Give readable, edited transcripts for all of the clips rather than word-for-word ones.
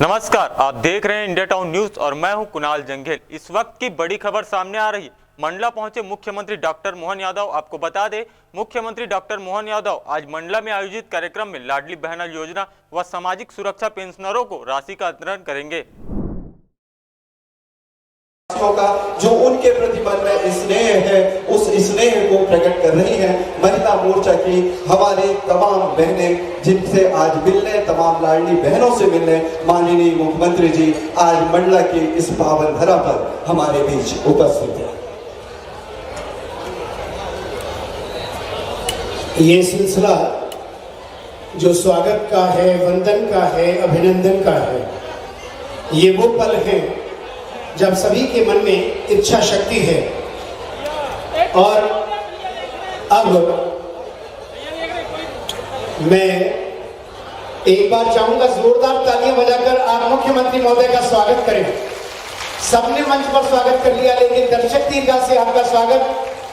नमस्कार, आप देख रहे हैं इंडिया टाउन न्यूज और मैं हूं कुणाल जंघेल। इस वक्त की बड़ी खबर सामने आ रही है। मंडला पहुंचे मुख्यमंत्री डॉक्टर मोहन यादव। आपको बता दें, मुख्यमंत्री डॉक्टर मोहन यादव आज मंडला में आयोजित कार्यक्रम में लाडली बहना योजना व सामाजिक सुरक्षा पेंशनरों को राशि का वितरण करेंगे। का जो उनके प्रति मन में स्नेह है, उस स्नेह को प्रकट कर रही है महिला मोर्चा की हमारे तमाम बहनें, जिनसे आज मिलने, तमाम लाडली बहनों से मिलने माननीय मुख्यमंत्री जी आज मंडला की इस पावन धरा पर हमारे बीच उपस्थित है। ये सिलसिला जो स्वागत का है, वंदन का है, अभिनंदन का है, ये वो पल है जब सभी के मन में इच्छा शक्ति है। और अब मैं एक बार चाहूंगा जोरदार तालियां बजाकर आप मुख्यमंत्री महोदय का स्वागत करें। सबने मंच पर स्वागत कर लिया, लेकिन दर्शक दीर्घा से आपका स्वागत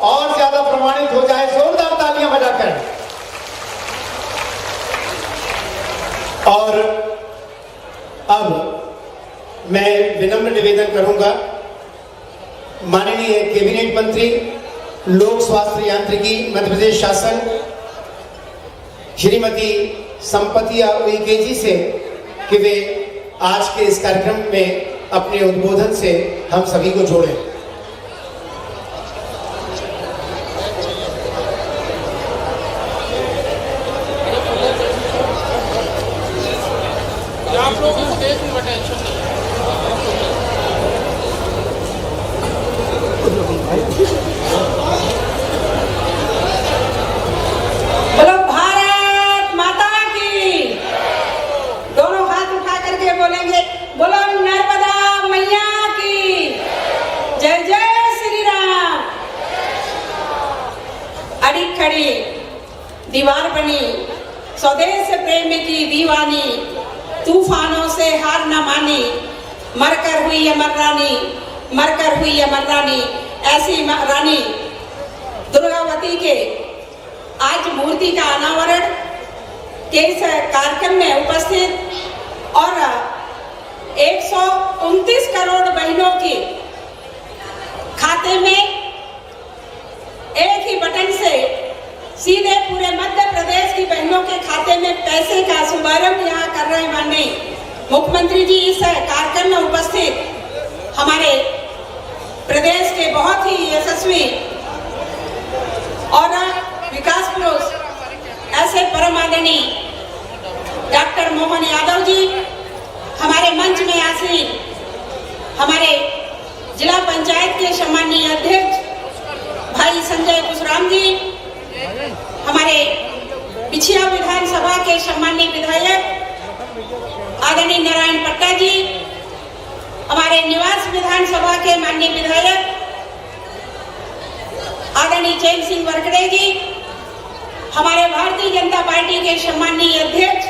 और ज्यादा प्रमाणित हो जाए, जोरदार तालियां बजाकर। और अब मैं विनम्र निवेदन करूंगा माननीय कैबिनेट मंत्री लोक स्वास्थ्य यांत्रिकी मध्य प्रदेश शासन श्रीमती संपतिया उइके जी से कि वे आज के इस कार्यक्रम में अपने उद्बोधन से हम सभी को जोड़ें। आप लोगों को देख नहीं बटे बोलो भारत माता की। दोनों हाथ उठा करके बोलेंगे, बोलो नर्मदा मैया की जय जय श्री राम। अड़ी खड़ी दीवार बनी, स्वदेश प्रेम की दीवानी, तूफानों से हार न मानी, मरकर हुई अमर रानी, मरकर हुई अमर रानी। ऐसी रानी दुर्गावती के आज मूर्ति का अनावरण के इस कार्यक्रम में उपस्थित और 129 करोड़ बहनों के खाते में एक ही बटन से सीधे पूरे मध्य प्रदेश की बहनों के खाते में पैसे का शुभारंभ यहाँ कर रहे माननीय मुख्यमंत्री जी। इस कार्यक्रम में उपस्थित हमारे प्रदेश के बहुत ही यशस्वी और विकास पुरुष ऐसे परम आदरणीय डॉक्टर मोहन यादव जी, हमारे मंच में आसीन हमारे जिला पंचायत के सम्मानीय अध्यक्ष भाई संजय कुशराम जी, हमारे पिछिया विधानसभा के सम्मानीय विधायक आदरणीय नारायण पट्टा जी, हमारे निवास विधानसभा के माननीय विधायक आदरणीय चैन सिंह वरकड़े जी, हमारे भारतीय जनता पार्टी के सम्मानीय अध्यक्ष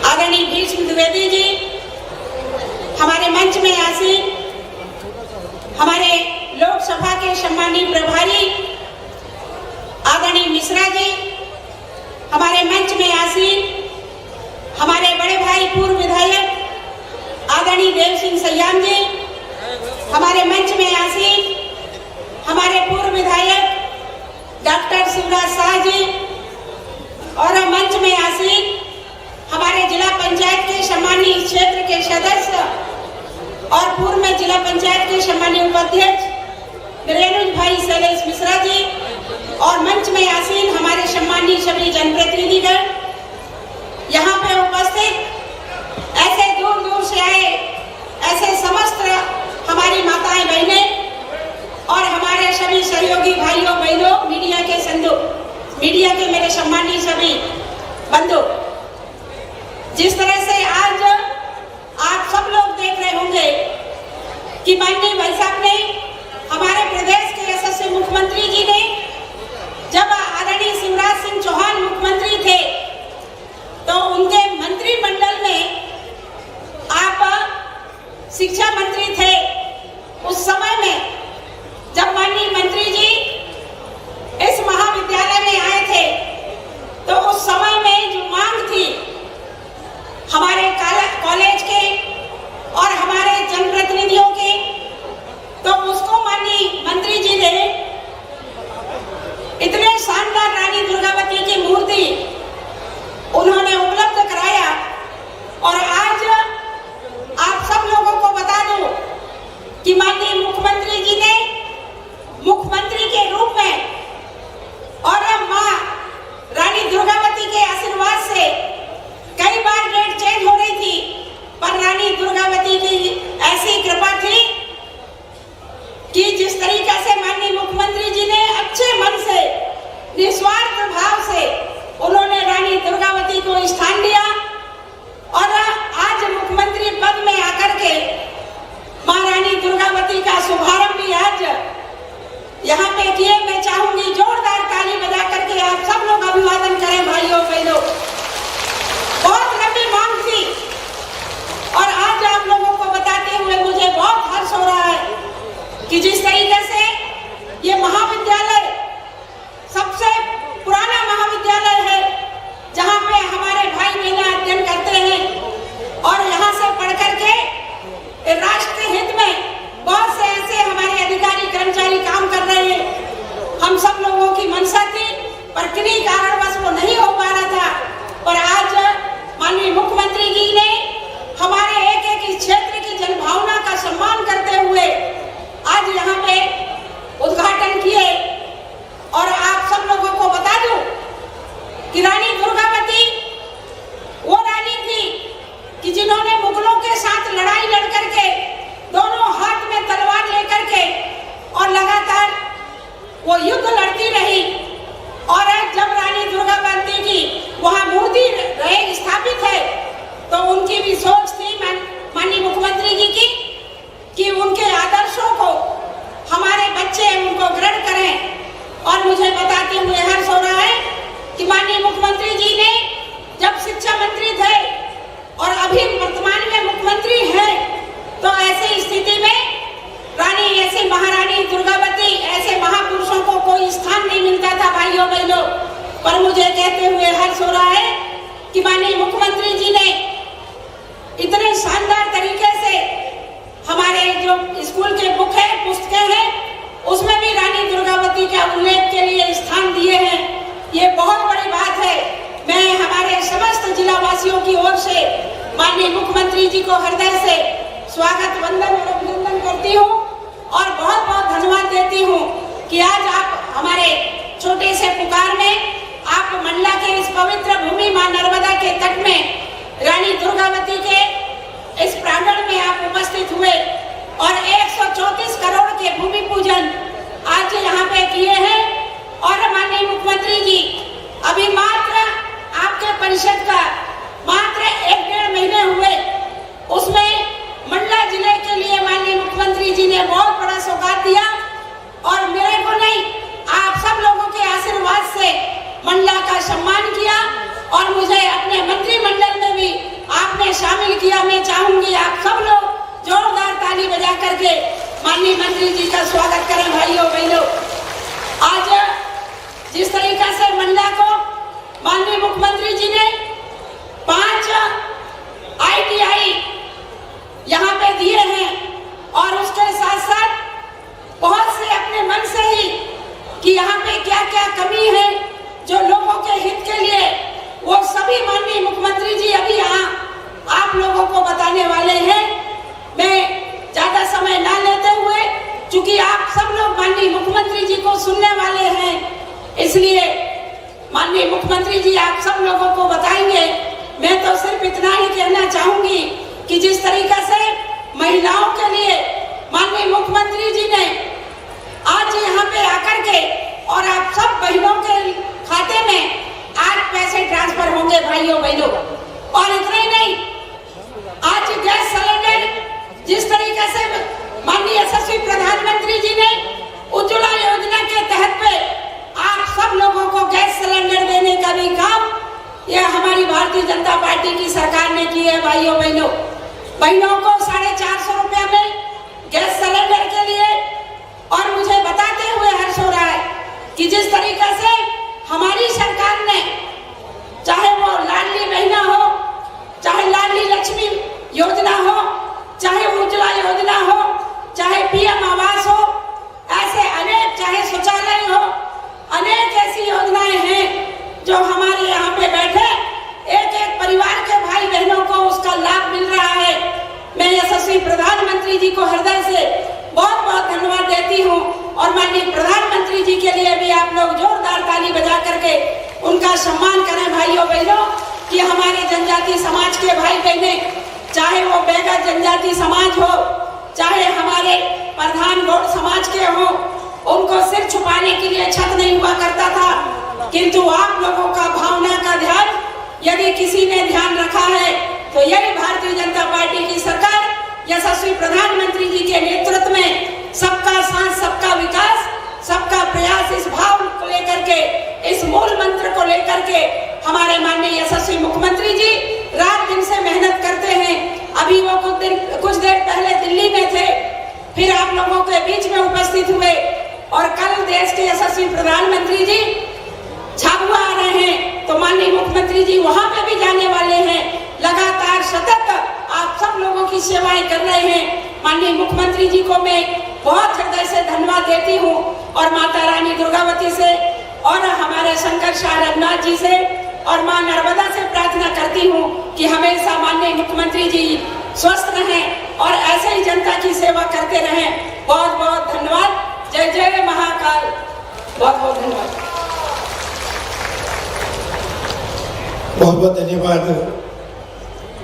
आदरणीय भीष्म द्विवेदी जी, हमारे मंच में आसीन हमारे लोकसभा के सम्मानीय प्रभारी आदरणीय मिश्रा जी, हमारे मंच में आसीन हमारे बड़े भाई पूर्व विधायक आदरणीय देव सिंह सयाम जी, हमारे मंच में आसीन हमारे पूर्व विधायक डॉक्टर शिवराज शाह जी, और मंच में आसीन हमारे जिला पंचायत के सम्मानीय क्षेत्र के सदस्य और पूर्व में जिला पंचायत के सम्मानीय उपाध्यक्ष रेणु भाई शैलेश मिश्रा जी, और मंच में आसीन हमारे सम्मानीय सभी जनप्रतिनिधिगण, यहाँ पे उपस्थित ऐसे दूर दूर से आए ऐसे समस्त हमारी माताएं बहनें और हमारे सभी सहयोगी भाइयों बहनों, मीडिया के संधु, मीडिया के मेरे सम्मानीय सभी बंधु, जिस तरह से आज आप सब लोग देख रहे होंगे कि माननीय भाई साहब ने, हमारे प्रदेश के यशस्वी मुख्यमंत्री जी ने, जब आदरणीय शिवराज सिंह चौहान मुख्यमंत्री थे तो उनके मंत्रिमंडल में आप शिक्षा मंत्री थे। उस समय में जब माननीय मंत्री जी इस महाविद्यालय में आए थे तो उस समय में जो मांग थी हमारे दुर्गावती की ऐसी कृपा थी कि जिस तरीके से माननीय मुख्यमंत्री जी ने अच्छे मन से, निस्वार्थ भाव से उन्होंने रानी दुर्गावती को स्थान दिया और आज मुख्यमंत्री पद में आकर के मां रानी दुर्गावती का शुभारंभ भी आज यहाँ पे किए। मैं चाहूंगी जोरदार ताली बजा करके आप सब लोग अभिवादन करें भाइयों बहनों। बहुत लंबी मांग थी और आज आप लोगों को बताते हुए मुझे बहुत हर्ष हो रहा है कि जिस तरीके से ये महाविद्यालय सबसे पुराना महाविद्यालय है जहाँ पे हमारे भाई बहनें अध्ययन करते हैं और यहाँ से पढ़ करके राष्ट्र हित में बहुत से ऐसे हमारे अधिकारी कर्मचारी काम कर रहे हैं। हम सब लोगों की मंशा थी पर किन्हीं कारणवश वो नहीं हो पा रहा था, पर आज माननीय मुख्यमंत्री जी ने हमारे एक एक क्षेत्र की जनभावना का सम्मान करते हुए आज यहाँ पे उद्घाटन किए। और आप सब लोगों को बता दूं कि रानी दुर्गावती वो रानी थी कि जिन्होंने मुगलों के साथ लड़ाई लड़ करके दोनों हाथ में तलवार लेकर के और लगातार वो युद्ध लड़ती रही। और जब रानी दुर्गावती की वहां मूर्ति रहे स्थापित है तो उनकी भी सोच थी माननीय मुख्यमंत्री जी की कि उनके आदर्शों को हमारे बच्चे उनको ग्रहण करें। और मुझे बताते हुए हर्ष हो रहा है कि माननीय मुख्यमंत्री जी ने जब शिक्षा मंत्री थे और अभी वर्तमान में मुख्यमंत्री हैं तो ऐसी स्थिति में रानी ऐसे महारानी दुर्गावती ऐसे महापुरुषों को कोई स्थान नहीं मिलता था भाइयों बहनों। पर मुझे कहते हुए हर्ष हो रहा है कि माननीय मुख्यमंत्री जी ने इतने शानदार तरीके से हमारे जो स्कूल के बुक है पुस्तकें हैं उसमें भी रानी दुर्गावती के उल्लेख के लिए स्थान दिए हैं। ये बहुत बड़ी बात है। मैं हमारे समस्त जिला वासियों की ओर से माननीय मुख्यमंत्री जी को हृदय से स्वागत वंदन और अभिनंदन करती हूँ और बहुत बहुत धन्यवाद देती हूँ कि आज आप हमारे छोटे से पुकार में आप मंडला के इस पवित्र भूमि मां नर्मदा के तट में रानी दुर्गावती के इस प्रांगण में आप उपस्थित हुए और 134 करोड़ के भूमि पूजन आज यहाँ पे किए हैं। और माननीय मुख्यमंत्री जी अभी मात्र आपके परिषद का मात्र 1-1.5 महीने हुए, उसमें मंडला जिले के लिए माननीय मुख्यमंत्री जी ने बहुत बड़ा सौगात दिया और मेरे को नहीं आप सब लोगों के आशीर्वाद से मंडला का सम्मान किया और मुझे अपने मंत्रिमंडल में भी आपने शामिल किया। मैं चाहूंगी आप सब लोग जोरदार ताली बजा करके माननीय मंत्री जी का स्वागत करें भाइयों बहनों। आज जिस तरीके से मंडला को माननीय मुख्यमंत्री जी ने 5 ITI यहाँ पे दिए हैं और उसके साथ साथ बहुत से अपने मन से ही कि यहाँ पे क्या क्या कमी है जो लोगों के हित के लिए वो सभी माननीय मुख्यमंत्री जी अभी यहाँ आप लोगों को बताने वाले हैं। मैं ज्यादा समय ना लेते हुए चूंकि आप सब लोग माननीय मुख्यमंत्री जी को सुनने वाले हैं इसलिए माननीय मुख्यमंत्री जी आप सब लोगों को बताएंगे। मैं तो सिर्फ इतना ही कहना चाहूंगी कि जिस तरीके से महिलाओं के लिए माननीय मुख्यमंत्री जी ने आज यहाँ पे आकर के और आप सब बहनों के खाते में आज पैसे ट्रांसफर होंगे भाइयों बहनों। और इतना ही नहीं, आज गैस सिलेंडर जिस तरीके से माननीय यशस्वी प्रधानमंत्री जी ने उज्ज्वला योजना के तहत पे आप सब लोगों को गैस सिलेंडर देने का भी काम यह हमारी भारतीय जनता पार्टी की सरकार ने की है भाइयों बहनों। बहनों को 450 रुपया में गैस सिलेंडर के लिए। और मुझे बताते हुए हर्ष हो रहा है कि जिस तरीके से हमारी सरकार ने चाहे वो लाडली बहना हो, चाहे लाडली लक्ष्मी योजना हो, चाहे उज्ज्वला योजना हो, चाहे PM आवास हो, ऐसे अनेक चाहे शौचालय हो, अनेक ऐसी योजनाएं हैं जो हमारे यहाँ पे बैठे एक एक परिवार के भाई बहनों को उसका लाभ मिल रहा है। मैं यशस्वी प्रधानमंत्री जी को हृदय से बहुत बहुत धन्यवाद देती हूँ और माननीय प्रधानमंत्री जी के लिए भी आप लोग जोरदार ताली बजा करके उनका सम्मान करें भाइयों बहनों कि हमारे जनजाति समाज के भाई बहने चाहे चाहे वो बैगा जनजाति समाज हो, चाहे हमारे प्रधान गौड़ समाज के हो, उनको सिर छुपाने के लिए छत नहीं हुआ करता था। किंतु आप लोगों का भावना का ध्यान यदि किसी ने ध्यान रखा है तो यही भारतीय जनता पार्टी की सरकार यशस्वी प्रधानमंत्री जी के नेतृत्व में सबका साथ सबका विकास सबका प्रयास, इस भाव को लेकर के, इस मूल मंत्र को लेकर के हमारे माननीय यशस्वी मुख्यमंत्री जी रात दिन से मेहनत करते हैं। अभी वो कुछ देर पहले दिल्ली में थे, फिर आप लोगों के बीच में उपस्थित हुए और कल देश के यशस्वी प्रधानमंत्री जी झाबुआ आ रहे हैं तो माननीय मुख्यमंत्री जी वहां पे भी जाने वाले हैं। लगातार सतत आप सब लोगों की सेवाएं कर रहे हैं। माननीय मुख्यमंत्री जी को मैं बहुत हृदय से धन्यवाद देती हूँ और माता रानी दुर्गावती से और हमारे शंकर शाह रघुनाथ जी से और मां नर्मदा से प्रार्थना करती हूँ कि हमेशा माननीय मुख्यमंत्री जी स्वस्थ रहें और ऐसे ही जनता की सेवा करते रहें। बहुत बहुत धन्यवाद। जय जय महाकाल। बहुत बहुत धन्यवाद। बहुत बहुत धन्यवाद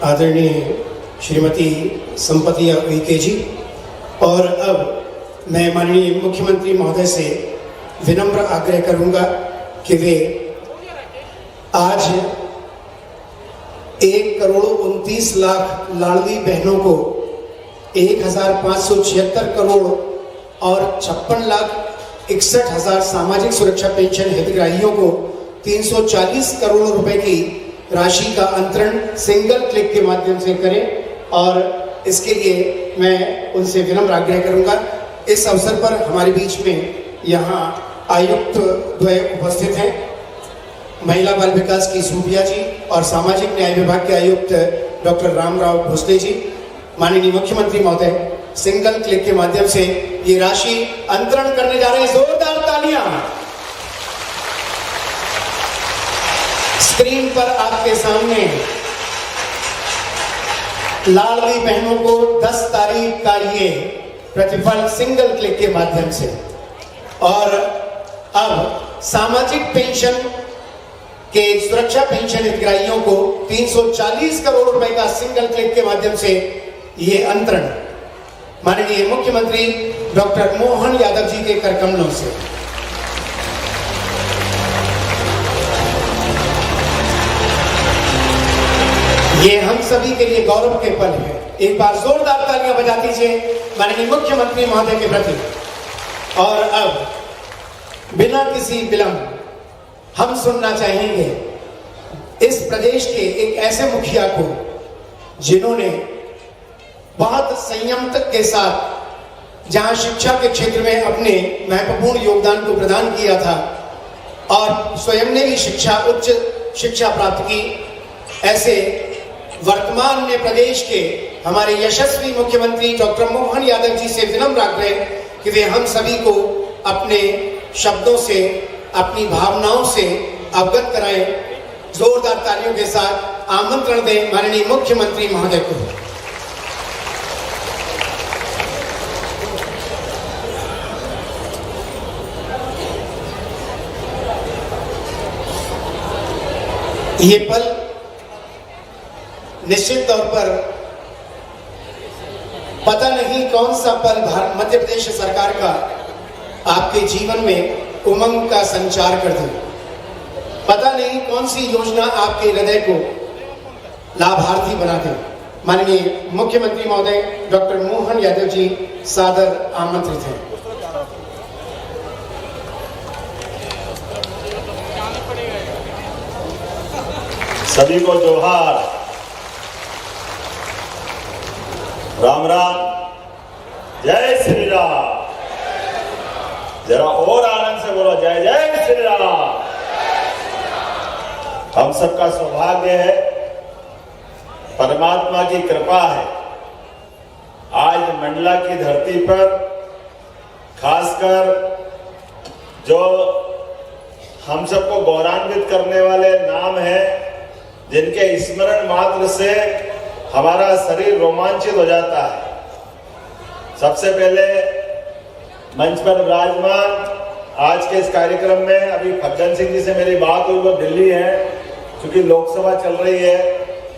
आदरणीय श्रीमती संपति उइके जी। और अब मैं माननीय मुख्यमंत्री महोदय से विनम्र आग्रह करूंगा कि वे आज 1,29,00,000 लाडली बहनों को 1,576 करोड़ और 56,61,000 सामाजिक सुरक्षा पेंशन हितग्राहियों को 340 करोड़ रुपए की राशि का अंतरण सिंगल क्लिक के माध्यम से करें। और इसके लिए मैं उनसे विनम्र आग्रह करूंगा। इस अवसर पर हमारे बीच में यहाँ आयुक्त द्वय उपस्थित हैं, महिला बाल विकास की सूफिया जी और सामाजिक न्याय विभाग के आयुक्त डॉक्टर रामराव भोसले जी। माननीय मुख्यमंत्री महोदय सिंगल क्लिक के माध्यम से ये राशि अंतरण करने जा रहे हैं। जोरदार तालियां। स्क्रीन पर आपके सामने लाडली बहनों को 10 तारीख का ये प्रतिफल सिंगल क्लिक के माध्यम से। और अब सामाजिक पेंशन के सुरक्षा पेंशन हितग्राहियों को 340 करोड़ रुपए का सिंगल क्लिक के माध्यम से ये अंतरण माननीय मुख्यमंत्री डॉक्टर मोहन यादव जी के करकमलों से। ये हम सभी के लिए गौरव के पल है। एक बार जोरदार तालियां बजा दीजिए माननीय मुख्यमंत्री महोदय के प्रति। और अब बिना किसी विलंब हम सुनना चाहेंगे इस प्रदेश के एक ऐसे मुखिया को जिन्होंने बहुत संयम के साथ जहां शिक्षा के क्षेत्र में अपने महत्वपूर्ण योगदान को प्रदान किया था और स्वयं ने भी उच्च शिक्षा प्राप्त की। ऐसे वर्तमान में प्रदेश के हमारे यशस्वी मुख्यमंत्री डॉक्टर मोहन यादव जी से विनम्र आग्रह कि वे हम सभी को अपने शब्दों से, अपनी भावनाओं से अवगत कराएं। जोरदार तालियों के साथ आमंत्रण दें माननीय मुख्यमंत्री महोदय को। ये पल निश्चित तौर पर पता नहीं कौन सा पल मध्य प्रदेश सरकार का आपके जीवन में उमंग का संचार कर दे। पता नहीं कौन सी योजना आपके हृदय को लाभार्थी बना दे। माननीय मुख्यमंत्री महोदय डॉक्टर मोहन यादव जी सादर आमंत्रित हैं। सभी को जोहार, राम राम, जय श्री राम। जरा और आनंद से बोलो, जय जय श्री राम। हम सबका सौभाग्य है, परमात्मा की कृपा है, आज मंडला की धरती पर खासकर जो हम सबको गौरवान्वित करने वाले नाम हैं, जिनके स्मरण मात्र से हमारा शरीर रोमांचित हो जाता है। सबसे पहले मंच पर विराजमान आज के इस कार्यक्रम में अभी फग्गन सिंह जी से मेरी बात हुई, वो दिल्ली है, क्योंकि लोकसभा चल रही है,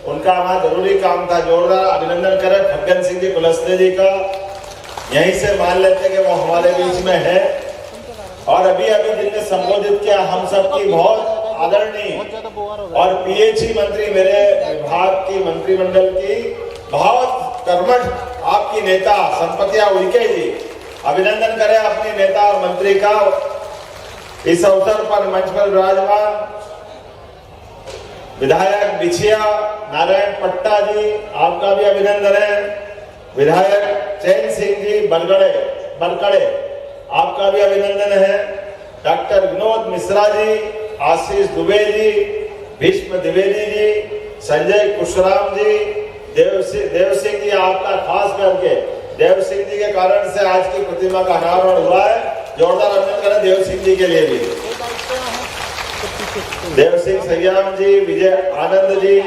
उनका वहां जरूरी काम था। जोरदार अभिनंदन करें फग्गन सिंह जी कुलस्ते जी का। यहीं से मान लेते कि वो हमारे बीच में है। और अभी अभी जिनने संबोधित किया हम सबकी बहुत आदरणीय और पीएचई मंत्री, मेरे विभाग की मंत्रिमंडल की बहुत कर्मठ आपकी नेता संपतिया उइके जी, अभिनंदन करें अपनी नेता और मंत्री का। इस अवसर पर मंच पर विराजमान विधायक बिछिया नारायण पट्टा जी, आपका भी अभिनंदन है। विधायक चैन सिंह जी बलकड़े, आपका भी अभिनंदन है। डॉक्टर विनोद मिश्रा जी, आशीष दुबे जी, भीष्म द्विवेदी जी, संजय कुशराम जी, देव सिंह जी, आपका खास करके देव सिंह जी के कारण से आज की प्रतिमा का अनावरण हुआ है। जोरदार अभिनंदन करें देव सिंह जी के लिए भी। देव सिंह सैयाम जी, विजय आनंद जी,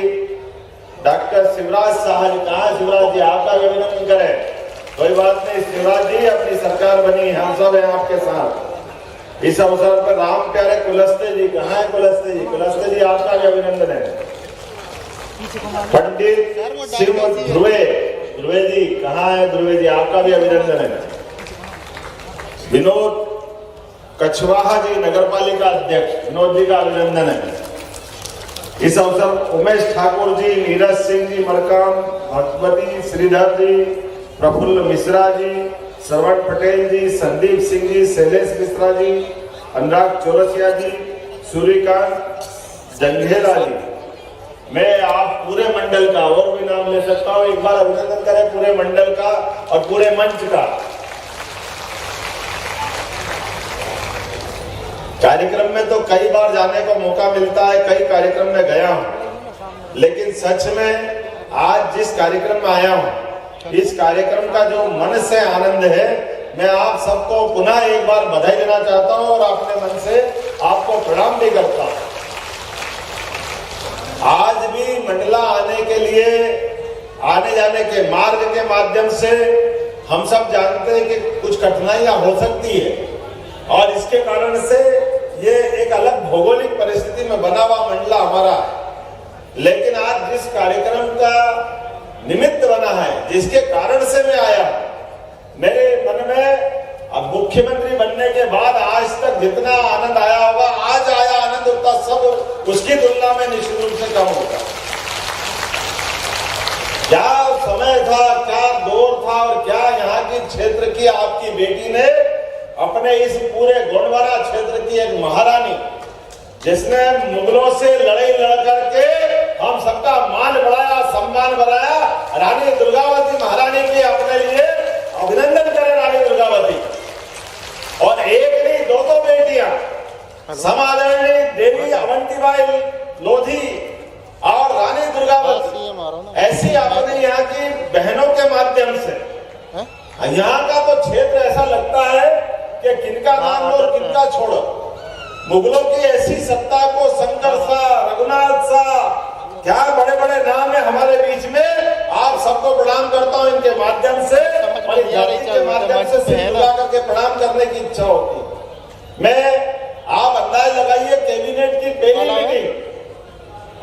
डॉक्टर शिवराज शाह जी, कहा शिवराज जी, आपका भी अभिनंदन करें। कोई बात नहीं शिवराज जी, अपनी सरकार बनी, हम सब हैं आपके साथ। इस अवसर पर राम प्यारे कुलस्ते जी, कहाँ है कुलस्ते जी? कुलस्ते जी, आपका भी अभिनंदन है। पंडित शिव ध्रुवे जी, कहाँ है ध्रुवे जी? आपका भी अभिनंदन है। विनोद कछवाहा जी, नगरपालिका अध्यक्ष, विनोद जी का अभिनंदन है। इस अवसर पर उमेश ठाकुर जी, नीरज सिंह जी मरकाम, भगवती श्रीधर जी, प्रफुल्ल मिश्रा जी, श्रवण पटेल जी, संदीप सिंह जी, शैलेश मिश्रा जी, अनुराग चौरसिया जी, सूर्यकांत जंघेला जी। मैं आप पूरे मंडल का और भी नाम ले सकता हूं, एक बार अभिनंदन करें पूरे मंडल का और पूरे मंच का। कार्यक्रम में तो कई बार जाने का मौका मिलता है, कई कार्यक्रम में गया हूं, लेकिन सच में आज जिस कार्यक्रम में आया हूं, इस कार्यक्रम का जो मन से आनंद है, मैं आप सबको पुनः एक बार बधाई देना चाहता हूं और अपने मन से आपको प्रणाम भी करता हूं। आज भी मंडला आने के लिए आने जाने के मार्ग के माध्यम से हम सब जानते हैं कि कुछ कठिनाइयां हो सकती है और इसके कारण से ये एक अलग भौगोलिक परिस्थिति में बना हुआ मंडला हमारा है। लेकिन आज जिस कार्यक्रम का निमित्त बना है, जिसके कारण से मैं आया, मेरे मन में अब मुख्यमंत्री बनने के बाद आज तक जितना आनंद आया होगा, आज आया आनंद उतना सब उसकी तुलना में निश्चित रूप से कम होगा। क्या समय था, क्या दौर था और क्या यहाँ की क्षेत्र की आपकी बेटी ने अपने इस पूरे गोंडवाना क्षेत्र की एक महारानी, जिसने मुगलों से लड़ाई लड़ करके हम सबका मान बढ़ाया, सम्मान बढ़ाया, रानी दुर्गावती महारानी की अपने लिए अभिनंदन करें रानी दुर्गावती। और एक नहीं दो बेटियां, समादरणीय देवी अवंतीबाई लोधी और रानी दुर्गावती, ऐसी अपने यहाँ की बहनों के माध्यम से यहाँ का तो क्षेत्र ऐसा लगता है कि किनका नाम लो और किनका छोड़ो। मुगलों की ऐसी सत्ता को शंकर शाह, रघुनाथ शाह, क्या बड़े बड़े नाम है हमारे बीच में। आप सबको प्रणाम करता हूं इनके माध्यम से और इस धरती के माध्यम से सिर झुका करके प्रणाम करने की इच्छा होती है। मैं आप अंदाज लगाइए, कैबिनेट की पहली मीटिंग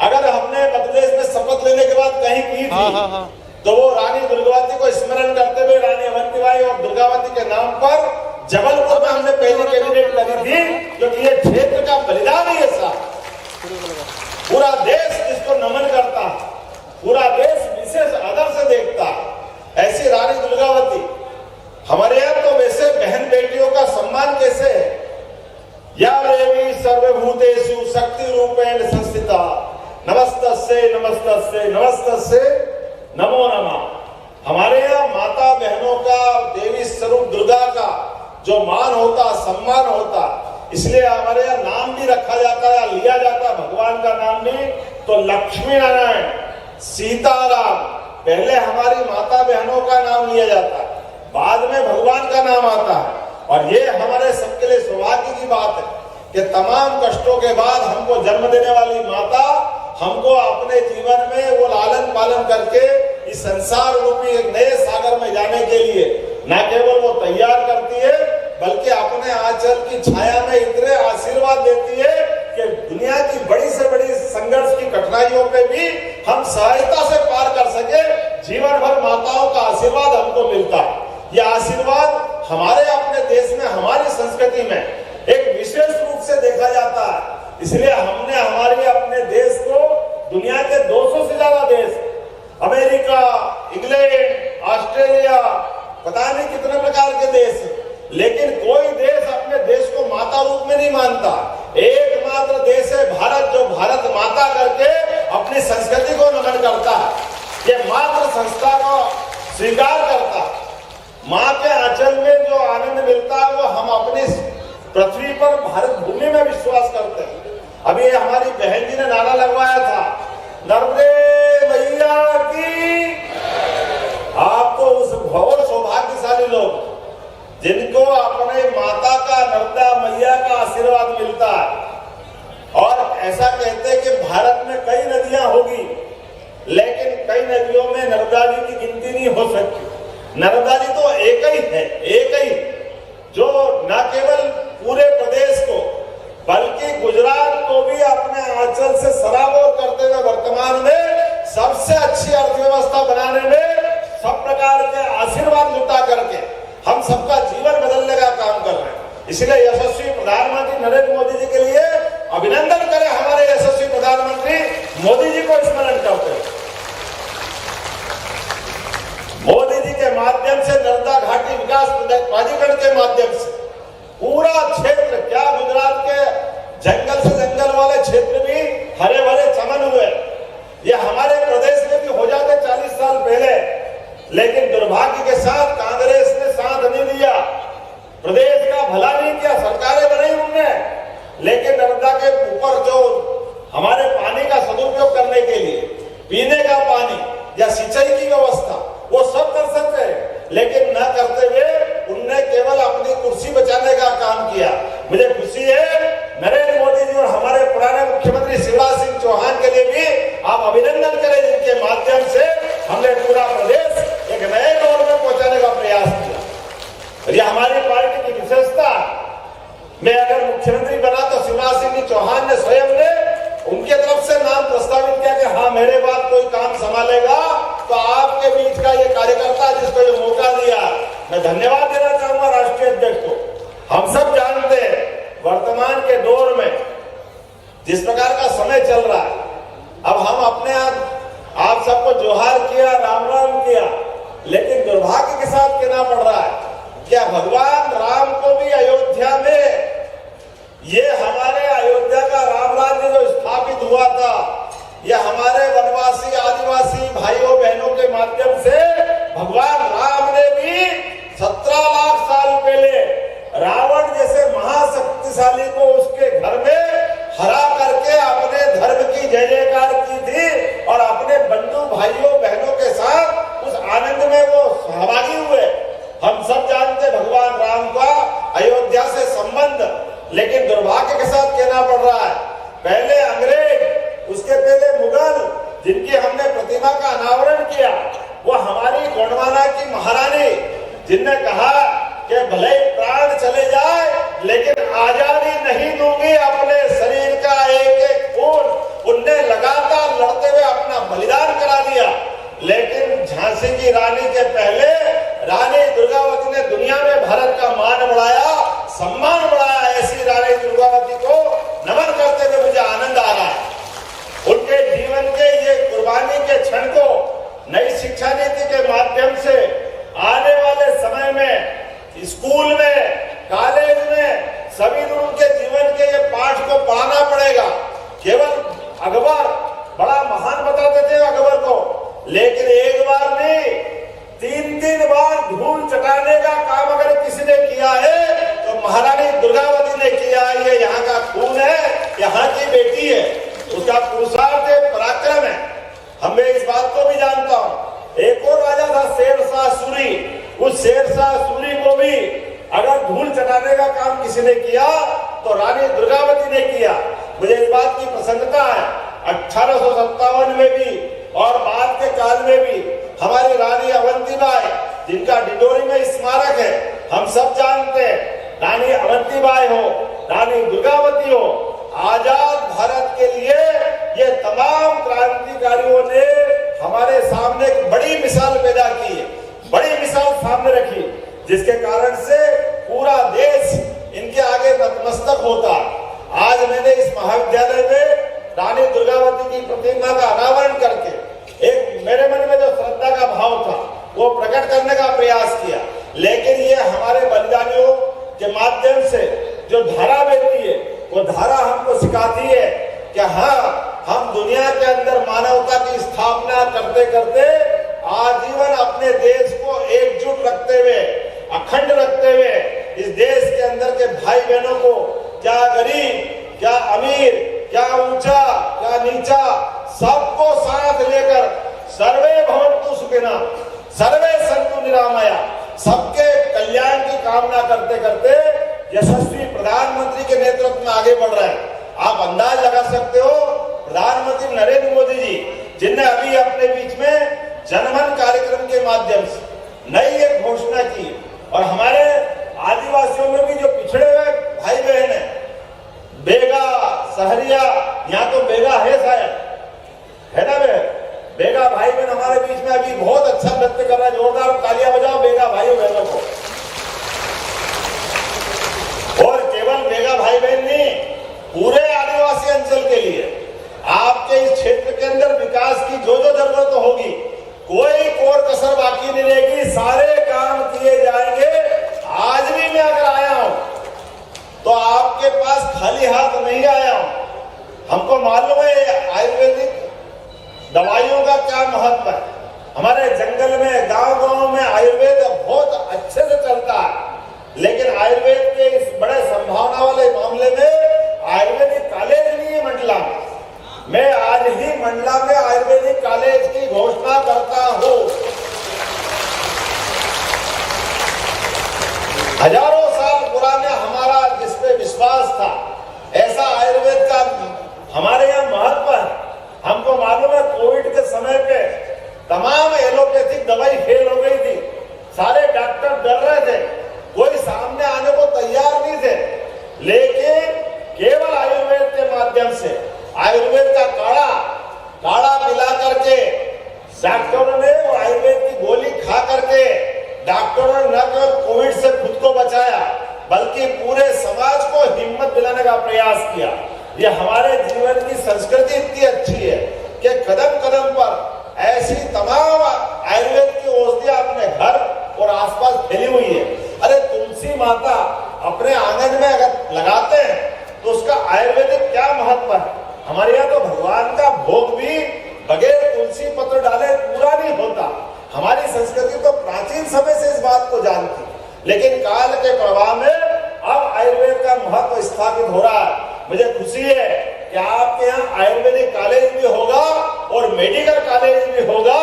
अगर हमने मध्य प्रदेश में शपथ लेने के बाद कहीं की थी तो वो रानी दुर्गावती को स्मरण करते हुए रानी अवंतीबाई और दुर्गावती के नाम पर जबलपुर में हमने पहली कैबिनेट करी थी, क्योंकि ये क्षेत्र का बलिदान ही ऐसा, पूरा देश इसको नमन करता, पूरा देश विशेष आदर से देखता। ऐसी रानी दुर्गावती हमारे यहाँ तो वैसे बहन बेटियों का सम्मान कैसे है। या देवी सर्वभूतेषु शक्ति रूपेण संस्थिता, नमस्तस्यै नमस्तस्यै नमस्तस्यै नमो नमः। हमारे यहाँ माता बहनों का, देवी स्वरूप दुर्गा का जो मान होता, सम्मान होता, इसलिए हमारे यहाँ नाम भी रखा जाता है, लिया जाता है भगवान का नाम भी। तो लक्ष्मी नारायण, सीताराम, पहले हमारी माता बहनों का नाम लिया जाता है, बाद में भगवान का नाम आता है। और ये हमारे सबके लिए सौभाग्य की बात है कि तमाम कष्टों के बाद हमको जन्म देने वाली माता हमको अपने जीवन में वो लालन पालन करके इस संसार रूपी एक नए सागर में जाने के लिए न केवल वो तैयार करती है, बल्कि अपने आंचल की छाया में इतने आशीर्वाद देती है कि दुनिया की बड़ी से बड़ी संघर्ष की कठिनाइयों पे भी हम सहजता से पार कर सके, जीवन भर माताओं का आशीर्वाद हमको मिलता है। यह आशीर्वाद हमारे अपने देश में, हमारी संस्कृति में एक विशेष रूप से देखा जाता है। इसलिए हमने हमारे अपने देश को दुनिया के 200 से ज्यादा देश, अमेरिका, इंग्लैंड, ऑस्ट्रेलिया, पता नहीं कितने प्रकार के देश, लेकिन कोई देश अपने देश को माता रूप में नहीं मानता। एकमात्र देश है भारत, जो भारत माता करके अपनी संस्कृति को नमन करता है, ये मातृ संस्था को स्वीकार करता है। माँ के आंचल में जो आनंद मिलता है वो हम अपनी पृथ्वी पर, भारत भूमि में विश्वास करते हैं। अभी हमारी बहन जी ने नारा लगवाया था, नर्मदे मैया की। आप तो उस बहुत सौभाग्यशाली लोग जिनको अपने माता का, नर्मदा मैया का आशीर्वाद मिलता है। और ऐसा कहते हैं कि भारत में कई नदियां होगी, लेकिन कई नदियों में नर्मदा जी की गिनती नहीं हो सकती। नर्मदा जी तो एक ही है, एक ही, जो न केवल पूरे प्रदेश को बल्कि गुजरात को भी अपने आंचल से सराबोर करते हुए वर्तमान में सबसे अच्छी अर्थव्यवस्था बनाने में सब प्रकार के आशीर्वाद लुटा करके हम सबका जीवन बदलने का काम कर रहे हैं। इसलिए यशस्वी प्रधानमंत्री नरेंद्र मोदी जी के लिए अभिनंदन करें। हमारे यशस्वी प्रधानमंत्री मोदी जी को स्मरण करते हैं। मोदी जी के माध्यम से नर्मदा घाटी विकास प्राधिकरण के माध्यम से पूरा क्षेत्र, क्या गुजरात के जंगल से जंगल वाले क्षेत्र भी हरे भरे चमन हुए। ये हमारे प्रदेश में भी हो जाते 40 साल पहले, लेकिन दुर्भाग्य के साथ कांग्रेस ने साथ नहीं दिया, प्रदेश का भला नहीं किया। सरकारें बनाई उनने, लेकिन नर्मदा के ऊपर जो हमारे पानी का सदुपयोग करने के लिए पीने का पानी या सिंचाई की व्यवस्था वो सब कर सकते हैं, लेकिन न करते हुए उनने केवल अपनी कुर्सी बचाने का काम किया। मुझे खुशी है नरेंद्र मोदी जी और हमारे पुराने मुख्यमंत्री शिवराज सिंह चौहान के लिए भी आप अभिनंदन करें, जिनके माध्यम से हमने पूरा प्रदेश एक नए दौर में पहुंचाने का प्रयास किया। और ये हमारी पार्टी की विशेषता। मैं अगर मुख्यमंत्री बना तो शिवराज सिंह चौहान ने स्वयं ने उनके तरफ से नाम प्रस्तावित किया कि हाँ, मेरे बाद कोई काम संभालेगा तो आपके बीच का ये कार्यकर्ता जिसको ये मौका दिया, मैं धन्यवाद देना चाहूंगा राष्ट्रीय अध्यक्ष को। हम सब जानते हैं वर्तमान के दौर में जिस प्रकार का समय चल रहा है, अब हम अपने आप सबको जोहार किया, राम राम किया, लेकिन दुर्भाग्य के साथ कहना पड़ रहा है क्या भगवान राम को भी अयोध्या में, ये हमारे अयोध्या का राम राज्य जो स्थापित हुआ था, ये हमारे वनवासी आदिवासी भाइयों बहनों के माध्यम से भगवान राम ने भी 17 लाख साल पहले रावण जैसे महाशक्तिशाली को उसके घर में हरा करके अपने धर्म की जय जयकार की थी और अपने बंधु भाइयों बहनों के साथ उस आनंद में वो सहभागी हुए। हम सब जानते भगवान राम का अयोध्या से संबंध, लेकिन दुर्भाग्य के साथ कहना पड़ रहा है पहले अंग्रेज, उसके पहले मुगल, जिनकी हमने प्रतिमा का अनावरण किया, वो हमारी गोंडवाना की महारानी, जिनने कहा कि भले प्राण चले जाए लेकिन आजादी नहीं दूंगी अपने शरीर का एक एक खून। उनने लगातार लड़ते हुए अपना बलिदान करा दिया, लेकिन झांसी की रानी के पहले रानी दुर्गावती ने दुनिया में भारत का मान बढ़ाया, सम्मान बढ़ाया। ऐसी रानी दुर्गावती को नमन करते हुए मुझे आनंद आ रहा है। उनके जीवन के ये कुर्बानी के क्षण को नई शिक्षा नीति के माध्यम से आने वाले समय में स्कूल में, कॉलेज में सभी लोगों के जीवन के ये पाठ को पढ़ाना पड़ेगा। केवल अकबर बड़ा महान बताते थे अकबर को, लेकिन एक बार नहीं 3-3 बार धूल चटाने का काम अगर किसी ने किया है तो महारानी दुर्गावती ने किया। ये यहाँ का खून है, यहाँ की बेटी है, उसका पुरुषार्थ है, पराक्रम है। हमें इस बात को भी जानता हूँ। एक और राजा था शेरशाह सूरी, उस शेरशाह सूरी को भी अगर धूल चटाने का काम किसी ने किया तो रानी दुर्गावती ने किया। मुझे इस बात की प्रसन्नता है 1857 में भी और बाद के काल में भी हमारी रानी अवंतीबाई, जिनका डिंडोरी में स्मारक है, हम सब जानते हैं। रानी अवंतीबाई हो, रानी दुर्गावती हो, आजाद भारत के लिए ये तमाम क्रांतिकारियों ने हमारे सामने एक बड़ी मिसाल पैदा की है, बड़ी मिसाल सामने रखी, जिसके कारण से पूरा देश इनके आगे नतमस्तक होता। आज मैंने इस महाविद्यालय में रानी दुर्गावती की प्रतिमा का अनावरण करके एक मेरे मन में जो श्रद्धा का भाव था वो प्रकट करने का प्रयास किया। लेकिन ये हमारे बलिदानियों के माध्यम से जो धारा बहती है वो धारा हमको सिखाती है कि हाँ, हम दुनिया के अंदर मानवता की स्थापना करते करते आजीवन अपने देश को एकजुट रखते हुए, अखंड रखते हुए, इस देश के अंदर के भाई बहनों को, क्या गरीब, क्या अमीर, क्या ऊंचा, क्या नीचा, सबको साथ लेकर सर्वे भवन्तु सुखिनः, सर्वे सन्तु निरामया, सबके कल्याण की कामना करते करते यशस्वी प्रधानमंत्री के नेतृत्व में आगे बढ़ रहा है। आप अंदाज लगा सकते हो, प्रधानमंत्री नरेंद्र मोदी जी, जिनने अभी अपने बीच में जनमन कार्यक्रम के माध्यम से नई एक घोषणा की, और हमारे आदिवासियों में भी जो पिछड़े हुए भाई बहन है, बेगा, सहरिया, यहाँ तो बेगा है शायद, है ना बेगा भाई बहन हमारे बीच में अभी बहुत अच्छा नृत्य कर रहा है। जोरदार तालियां बजाओ बेगा भाई बहनों को। और केवल बेगा भाई बहन नहीं, पूरे आदिवासी अंचल के लिए आपके इस क्षेत्र के अंदर विकास की जो जो जरूरत होगी, कोई कोर कसर बाकी नहीं रहेगी, सारे काम किए जाएंगे। आज भी मैं अगर आया हूं तो आपके पास खाली हाथ नहीं आया हूं। हमको मालूम है आयुर्वेदिक दवाइयों का क्या महत्व है। हमारे जंगल में, गांव-गांव में आयुर्वेद बहुत अच्छे से चलता है, लेकिन आयुर्वेद के इस बड़े संभावना वाले मामले में आयुर्वेदिक कॉलेज नहीं है मंडला में। मैं आज ही मंडला में आयुर्वेदिक कॉलेज की घोषणा करता हूं। हजारों साल पुराना हमारा जिसपे विश्वास था, ऐसा आयुर्वेद का हमारे यहाँ महत्व है। हमको मालूम है कोविड के समय पे तमाम एलोपैथिक दवाई फेल हो गई थी, सारे डॉक्टर डर रहे थे, कोई सामने आने को तैयार नहीं थे, लेकिन केवल आयुर्वेद के माध्यम से, आयुर्वेद का काढ़ा पिला करके डॉक्टरों ने, और आयुर्वेद की गोली खा करके डॉक्टरों ने न केवल कोविड से खुद को बचाया बल्कि पूरे समाज को हिम्मत दिलाने का प्रयास किया। ये हमारे जीवन की संस्कृति इतनी अच्छी है कि कदम कदम पर ऐसी तमाम आयुर्वेद की औषधियां अपने घर और आसपास फैली हुई है। अरे तुलसी माता अपने आंगन में अगर लगाते हैं तो उसका आयुर्वेदिक क्या महत्व है। हमारे यहाँ तो भगवान का भोग भी बगैर तुलसी पत्र डाले पूरा नहीं होता। हमारी संस्कृति तो प्राचीन समय से इस बात को जानती, लेकिन काल के प्रभाव में अब आयुर्वेद का महत्व स्थापित हो रहा है। मुझे खुशी है कि आपके यहाँ आयुर्वेदिक कॉलेज भी होगा और मेडिकल कॉलेज भी होगा।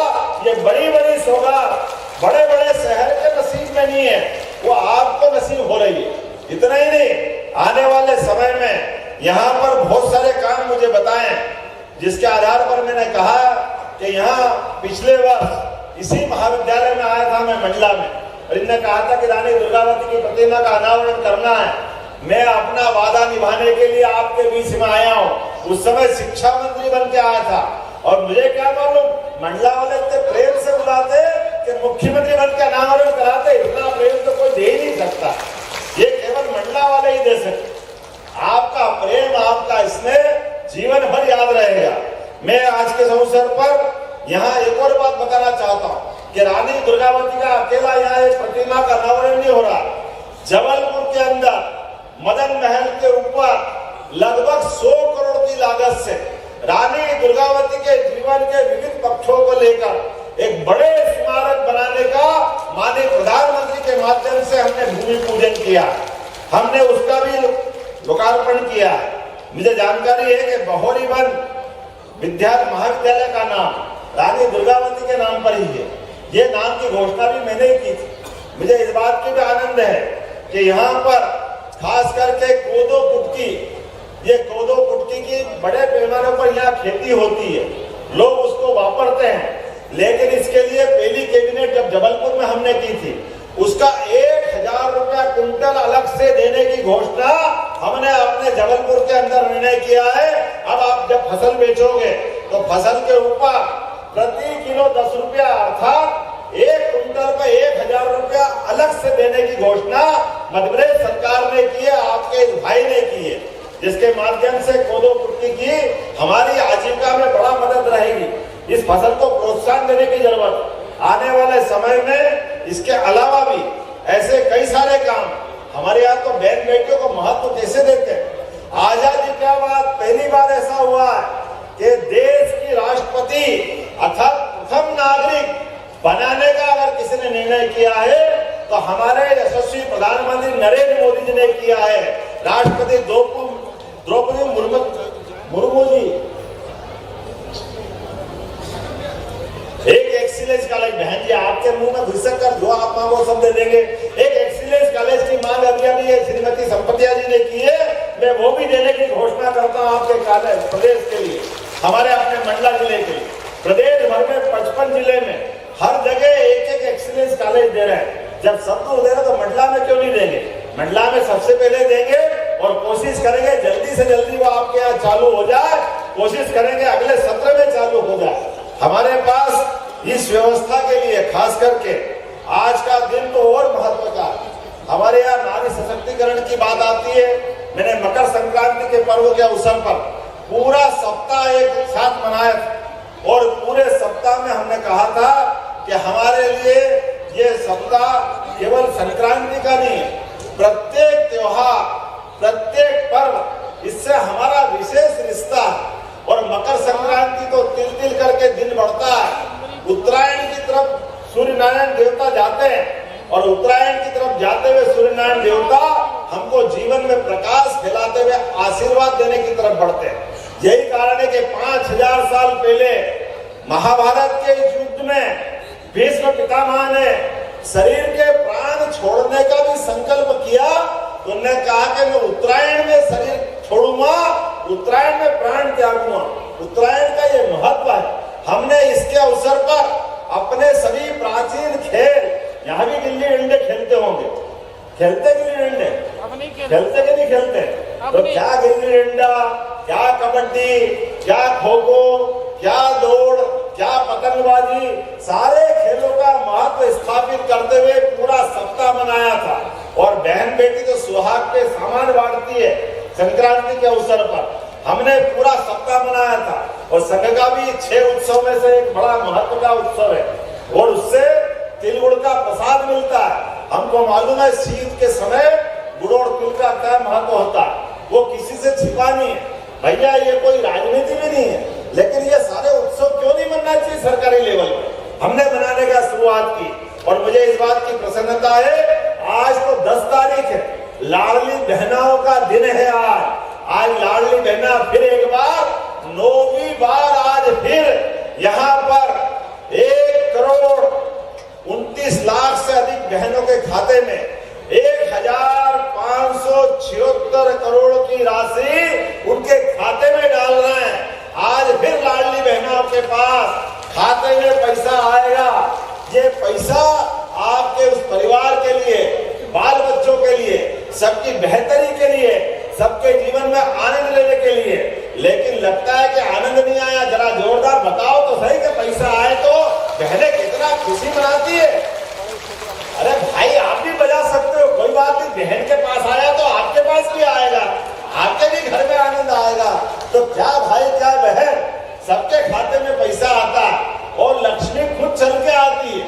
ये बड़ी बड़ी सौगात बड़े बड़े शहर के नसीब में नहीं है, वो आपको नसीब हो रही है। इतना ही नहीं, आने वाले समय में यहाँ पर बहुत सारे काम मुझे बताएं, जिसके आधार पर मैंने कहा कि यहाँ पिछले वर्ष इसी महाविद्यालय में आया था मैं मंडला में, और इन्होंने कहा था कि रानी दुर्गावती की प्रतिमा का अनावरण करना है। मैं अपना वादा निभाने के लिए आपके बीच में आया हूँ। उस समय शिक्षा मंत्री बन के आया था, और मुझे क्या मालूम मंडला वाले इतने प्रेम से बुलाते कि मुख्यमंत्री बन के अनावरण कराते। इतना प्रेम तो कोई दे ही नहीं सकता, ये केवल मंडला वाले ही दे सकते। आपका प्रेम, आपका स्नेह जीवन भर याद रहेगा। मैं आज के अवसर पर यहाँ एक और बात बताना चाहता हूँ कि रानी दुर्गावती का अकेला यहाँ एक प्रतिमा का अनावरण नहीं हो रहा। जबलपुर के अंदर मदन महल के ऊपर लगभग 100 करोड़ की लागत से रानी दुर्गावती के जीवन के विविध पक्षों को लेकर एक बड़े स्मारक बनाने का माननीय प्रधानमंत्री के माध्यम से हमने भूमि पूजन किया, हमने उसका भी लोकार्पण किया। मुझे जानकारी है कि बहोरी वन महाविद्यालय का नाम रानी दुर्गावती के नाम पर ही है। ये नाम की घोषणा भी मैंने ही की थी। मुझे इस बात की भी आनंद है कि यहाँ पर खास करके कोदो कुटकी, ये कोदो कुटकी की बड़े पैमाने पर यहाँ खेती होती है, लोग उसको वापरते हैं। लेकिन इसके लिए पहली कैबिनेट जब जबलपुर में हमने की थी, उसका 1000 रुपया कुंटल अलग से देने की घोषणा हमने अपने जबलपुर के अंदर निर्णय किया है, अब आप जब फसल बेचोगे तो फसल के ऊपर प्रति किलो 10 रुपया अर्थात 1 कुंटल पर 1000 रुपया अलग से देने की घोषणा मध्य प्रदेश सरकार ने की है, आपके इस भाई ने की है, जिसके माध्यम से कोदो कुट्टी की हमारी आजीविका में बड़ा मदद रहेगी। इस फसल को प्रोत्साहन देने की जरूरत आने वाले समय में। इसके अलावा भी ऐसे कई सारे काम हमारे यहाँ तो बहन बेटियों को महत्व कैसे देते हैं। आजादी के बाद पहली बार ऐसा हुआ है कि देश की राष्ट्रपति अर्थात प्रथम नागरिक बनाने का अगर किसी ने निर्णय किया है तो हमारे यशस्वी प्रधानमंत्री नरेंद्र मोदी जी ने किया है। राष्ट्रपति द्रौपदी मुर्मू जी एक एक्सीलेंस कॉलेज, बहन जी आपके मुंह में घुसक कर जो आप मांगो सब दे देंगे। एक एक्सीलेंस कॉलेज की मांग अभी श्रीमती संपतिया जी ने की है, मैं वो भी देने की घोषणा करता हूं आपके कॉलेज प्रदेश के लिए, हमारे अपने मंडला जिले के लिए। प्रदेश भर में 55 जिले में हर जगह एक एक्सीलेंस कॉलेज दे रहे हैं। जब सबको दे रहे तो मंडला में क्यों नहीं देंगे? मंडला में सबसे पहले देंगे और कोशिश करेंगे जल्दी से जल्दी वो आपके यहाँ चालू हो जाए। कोशिश करेंगे अगले सत्र में चालू हो जाए। हमारे पास इस व्यवस्था के लिए खास करके आज का दिन तो और महत्व का, हमारे यहाँ नारी सशक्तिकरण की बात आती है। मैंने मकर संक्रांति के पर्व के अवसर पर पूरा सप्ताह एक साथ मनाया और पूरे सप्ताह में हमने कहा था कि हमारे लिए ये सप्ताह केवल संक्रांति का नहीं है, प्रत्येक त्योहार, प्रत्येक पर्व, इससे हमारा विशेष रिश्ता है। और मकर संक्रांति तो तिल तिल करके दिन बढ़ता है। उत्तरायण की तरफ सूर्य नारायण देवता जाते हैं और उत्तरायण की तरफ जाते हुए सूर्य नारायण देवता हमको जीवन में प्रकाश फैलाते हुए आशीर्वाद देने की तरफ बढ़ते हैं। यही कारण है कि 5000 साल पहले महाभारत के युद्ध में भीष्म पितामह ने शरीर के प्राण छोड़ने का भी संकल्प किया। तो उन्होंने कहा कि मैं उत्तरायण में शरीर छोड़ूंगा, उत्तरायण में प्राण त्यागूंगा। उत्तरायण का ये महत्व है। हमने इसके अवसर पर अपने सभी प्राचीन खेल, यहाँ भी गिल्ली डंडे खेलते होंगे, खेलते गिल्ली डंडे खेलते कि नहीं खेलते? तो क्या गिल्ली डंडा, क्या कबड्डी, क्या खो खो, क्या दौड़, क्या पतंगबाजी, सारे खेलों का महत्व स्थापित करते हुए पूरा सप्ताह मनाया था। और बहन बेटी तो सुहाग के सामान बांटती है। संक्रांति के अवसर पर हमने पूरा सप्ताह मनाया था और संघ का भी 6 उत्सव में से एक बड़ा महत्व का उत्सव है और उससे तिल गुड़ का प्रसाद मिलता है। हमको मालूम है शीत के समय गुड़ और तिल का क्या महत्व होता है, वो किसी से छिपा नहीं है। भैया ये कोई राजनीति भी नहीं है, लेकिन ये सारे उत्सव क्यों नहीं मनना चाहिए सरकारी लेवल पे? हमने मनाने का शुरुआत की और मुझे इस बात की प्रसन्नता है। आज तो 10 तारीख है, लाडली बहनाओं का दिन है। आज लाडली बहना फिर एक बार, 9वीं बार आज फिर यहाँ पर 1 करोड़ 29 लाख से अधिक बहनों के खाते में 1576 करोड़ की राशि उनके खाते में डाल रहे हैं। आज फिर लाडली बहनों के पास खाते में पैसा आएगा। ये पैसा आपके उस परिवार के लिए, बाल बच्चों के लिए, सबकी बेहतरी के लिए, सबके जीवन में आनंद लेने के लिए। लेकिन लगता है कि आनंद नहीं आया, जरा जोरदार बताओ तो सही कि पैसा आए तो बहनें कितना खुशी मनाती है। अरे भाई आप भी बजा सकते हो, कोई बात नहीं, बहन के पास आया तो आपके पास भी आएगा, आपके भी घर में आनंद आएगा। तो क्या भाई क्या बहन, सबके खाते में पैसा आता है और लक्ष्मी खुद चल के आती है,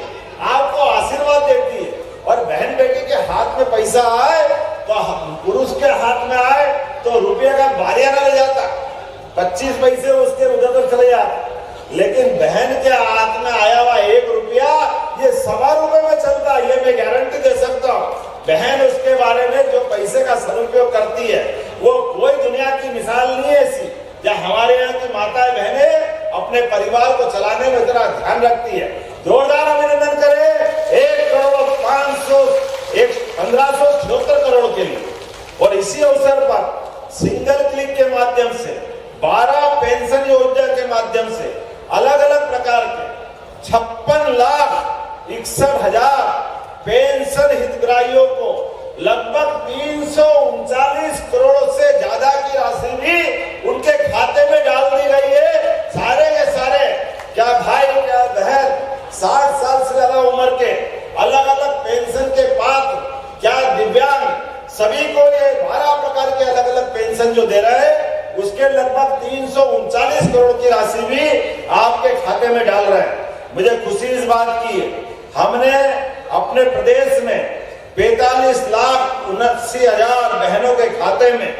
आपको आशीर्वाद देती है। और बहन बेटी के हाथ में पैसा आए तो पुरुष के हाथ में आए तो रुपये का बारियाना ले जाता, 25 पैसे उसके उधर तो चले जाते। लेकिन बहन के हाथ में आया हुआ 1 रुपया ये 1.25 रुपए में चलता, ये मैं गारंटी दे सकता हूँ। बहन उसके बारे में जो पैसे का सदुपयोग करती है वो कोई दुनिया की मिसाल नहीं है ऐसी। या हमारे यहाँ की माताएं बहनें अपने परिवार को चलाने में जरा ध्यान रखती है। जोरदार अभिनंदन करें 1,1576 करोड़ के लिए। और इसी अवसर पर सिंगल क्लिक के माध्यम से 12 पेंशन योजना के माध्यम से अलग अलग प्रकार के 56,61,000 पेंशन हितग्राहियों को लगभग 339 करोड़ से ज्यादा की राशि भी उनके खाते में डाल दी गई है। सारे के सारे, क्या भाई क्या बहन, 60 साल से ज्यादा उम्र के, अलग अलग पेंशन के पात्र, क्या दिव्यांग, सभी को ये 12 प्रकार के अलग अलग पेंशन जो दे रहे हैं, उसके लगभग 339 करोड़ की राशि भी आपके खाते में डाल रहे हैं। मुझे खुशी इस बात की है, हमने अपने प्रदेश में 45,79,000 बहनों के खाते में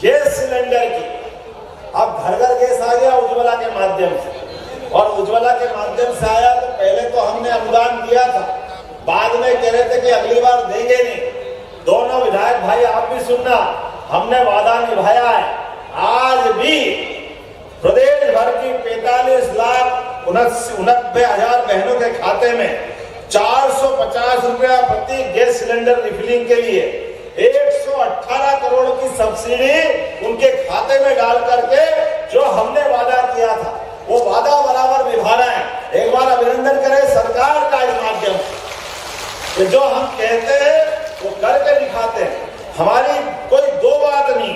गैस सिलेंडर की, अब घर घर गैस आ गया उज्ज्वला के माध्यम से, और उज्ज्वला के माध्यम से आया तो पहले तो हमने अनुदान दिया था, बाद में कह रहे थे कि अगली बार देंगे नहीं। दोनों विधायक भाई आप भी सुनना, हमने वादा निभाया है। आज भी प्रदेश भर की 45,89,000 बहनों के खाते में 450 रुपया प्रति गैस सिलेंडर रिफिलिंग के लिए 118 करोड़ की सब्सिडी उनके खाते में डाल करके जो हमने वादा किया था, वो वादा बराबर निभा रहे हैं। एक बार अभिनंदन करें सरकार का इस माध्यम से, जो हम कहते हैं वो करके दिखाते हैं। हमारी कोई दो बात नहीं,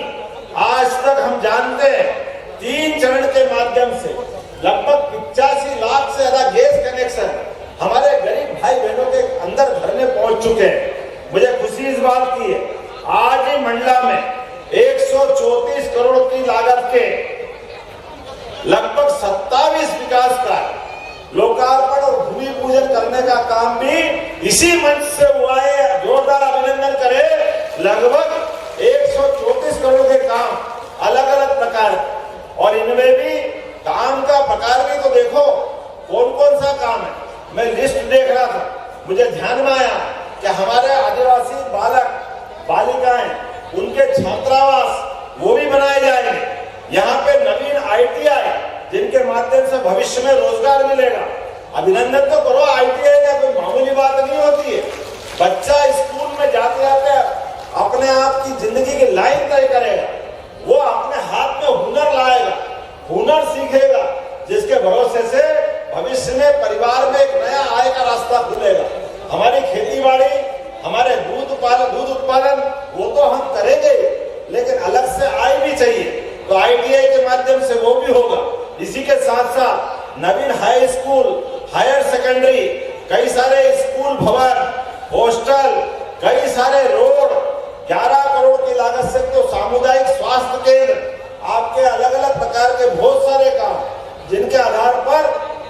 आज तक हम जानते हैं 3 चरण के माध्यम से लगभग 85 लाख से ज्यादा गैस कनेक्शन हमारे गरीब भाई बहनों के अंदर घर में पहुंच चुके हैं। मुझे खुशी इस बात की है, आज ही मंडला में 134 करोड़ की लागत के लगभग 27 विकास कार्य लोकार्पण और भूमि पूजन करने का काम भी इसी मंच से हुआ है। जोरदार अभिनंदन करें। लगभग 134 करोड़ के काम अलग अलग प्रकार, और इनमें भी काम का प्रकार भी तो देखो कौन कौन सा काम है। मैं लिस्ट देख रहा था, मुझे ध्यान में आया कि हमारे आदिवासी बालक बालिकाएं, उनके छात्रावास वो भी बनाए जाएंगे। यहाँ पे नवीन ITI जिनके माध्यम से भविष्य में रोजगार मिलेगा। अभिनंदन तो करो, ITI का कोई मामूली बात नहीं होती है। बच्चा स्कूल में जाते जाते अपने आप की जिंदगी की लाइन तय करेगा, वो अपने हाथ में हुनर लाएगा, हुनर सीखेगा, जिसके भरोसे से भविष्य में परिवार में एक नया आय का रास्ता खुलेगा। हमारी खेती बाड़ी, हमारे दूध उत्पादन वो तो हम करेंगे, लेकिन अलग से आय भी चाहिए, तो ITI के माध्यम से वो भी होगा। इसी के साथ साथ नवीन हाई स्कूल, हायर सेकेंडरी, कई सारे स्कूल भवन, हॉस्टल, कई सारे रोड, 11 करोड़ की लागत से तो सामुदायिक स्वास्थ्य केंद्र, आपके अलग अलग प्रकार के बहुत सारे काम, जिनके आधार पर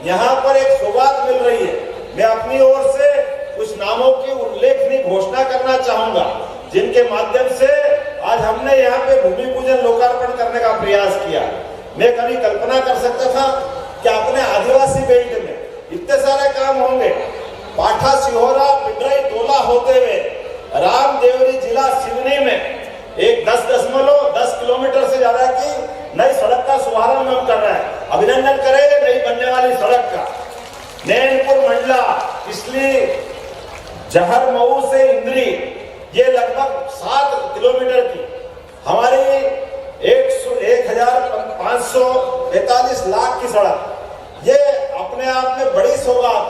यहाँ पर एक सौगात मिल रही है। मैं अपनी ओर से कुछ नामों की उल्लेखनीय घोषणा करना चाहूंगा, जिनके माध्यम से आज हमने यहाँ पे भूमि पूजन लोकार्पण करने का प्रयास किया। मैं कभी कल्पना कर सकता था कि अपने आदिवासी बेल्ट में इतने सारे काम होंगे। पाठा सिहोरा पिंडराई टोला होते हुए रामदेवरी जिला सिवनी में एक 10 किलोमीटर से ज्यादा की नई सड़क का शुभारंभ हम कर रहे हैं। अभिनंदन करें नई बनने वाली सड़क का। नैनपुर मंडला पिछली जहर मऊ से इंद्री, ये लगभग 7 किलोमीटर की हमारी 1,545 लाख की सड़क, ये अपने आप में बड़ी सौगात।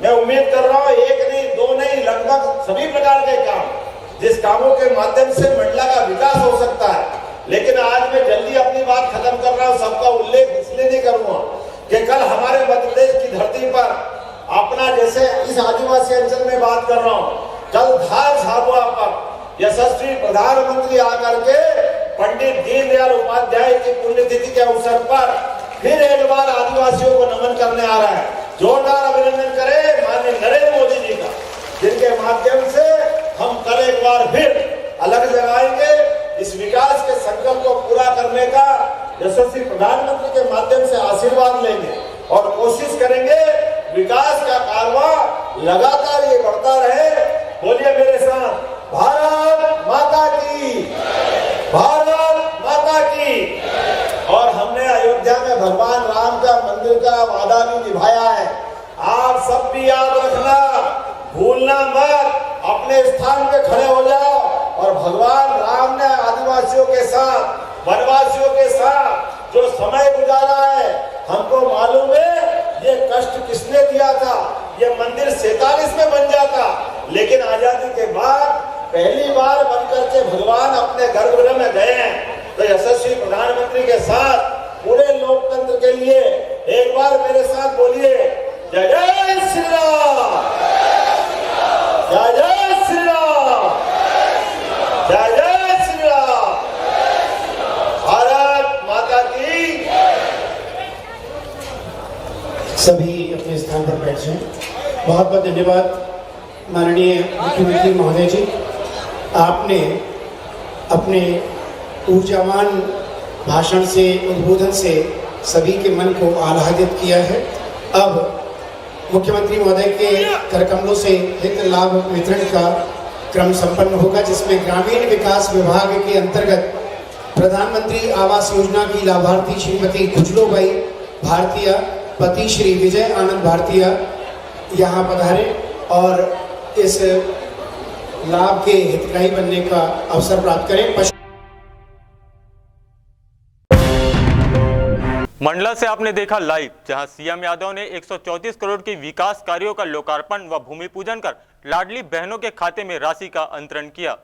मैं उम्मीद कर रहा हूँ एक नहीं, दो नहीं, लगभग सभी प्रकार के काम, जिस कामों के माध्यम से मंडला का विकास हो सकता है। लेकिन आज मैं जल्दी अपनी बात खत्म कर रहा हूँ, सबका उल्लेख इसलिए नहीं करूंगा कि कल हमारे मध्य प्रदेश की धरती पर अपना, जैसे इस आदिवासी अंचल में बात कर रहा हूँ, कल धार झाबुआ पर यशस्वी प्रधानमंत्री आकर के पंडित दीनदयाल उपाध्याय की पुण्यतिथि के अवसर पर फिर एक बार आदिवासियों को नमन करने आ रहा है। जोरदार अभिनंदन करें माननीय नरेंद्र मोदी जी का, जिनके माध्यम से हम कल एक बार फिर अलग जगाएंगे। इस विकास के संकल्प को पूरा करने का यशस्वी प्रधानमंत्री के माध्यम से आशीर्वाद लेंगे और कोशिश करेंगे विकास का कारवां लगातार ये बढ़ता रहे। बोलिए मेरे साथ, भारत माता की, भारत माता की। और हमने अयोध्या में भगवान राम का मंदिर का वादा भी निभाया है। आप सब भी याद रखना, भूलना मत, अपने स्थान पे खड़े हो जाओ। और भगवान राम ने आदिवासियों के साथ, वनवासियों के साथ जो समय गुजारा है, हमको मालूम है ये कष्ट किसने दिया था। ये मंदिर 47 में बन जाता, लेकिन आजादी के बाद पहली बार बनकर के भगवान अपने गर्भगृह में गए हैं, तो यशस्वी प्रधानमंत्री के साथ पूरे लोकतंत्र के लिए एक बार मेरे साथ बोलिए, जय जय श्री राम, जय जय श्री राम, जय जय श्री राम, भारत माता की। सभी अपने स्थान पर बैठ जाएं। बहुत बहुत धन्यवाद माननीय मुख्यमंत्री महोदय जी, आपने अपने ऊर्जावान भाषण से, उद्बोधन से सभी के मन को आह्लादित किया है। अब मुख्यमंत्री महोदय के करकमलों से हित लाभ वितरण का क्रम संपन्न होगा, जिसमें ग्रामीण विकास विभाग के अंतर्गत प्रधानमंत्री आवास योजना की लाभार्थी श्रीमती खुजलोबाई भारतीय, पति श्री विजय आनंद भारतीय यहाँ पधारे और इस लाभ के हितग्राही बनने का अवसर प्राप्त करें। मंडला से आपने देखा लाइव, जहां सीएम यादव ने 134 करोड़ की विकास कार्यों का लोकार्पण व भूमि पूजन कर लाडली बहनों के खाते में राशि का अंतरण किया।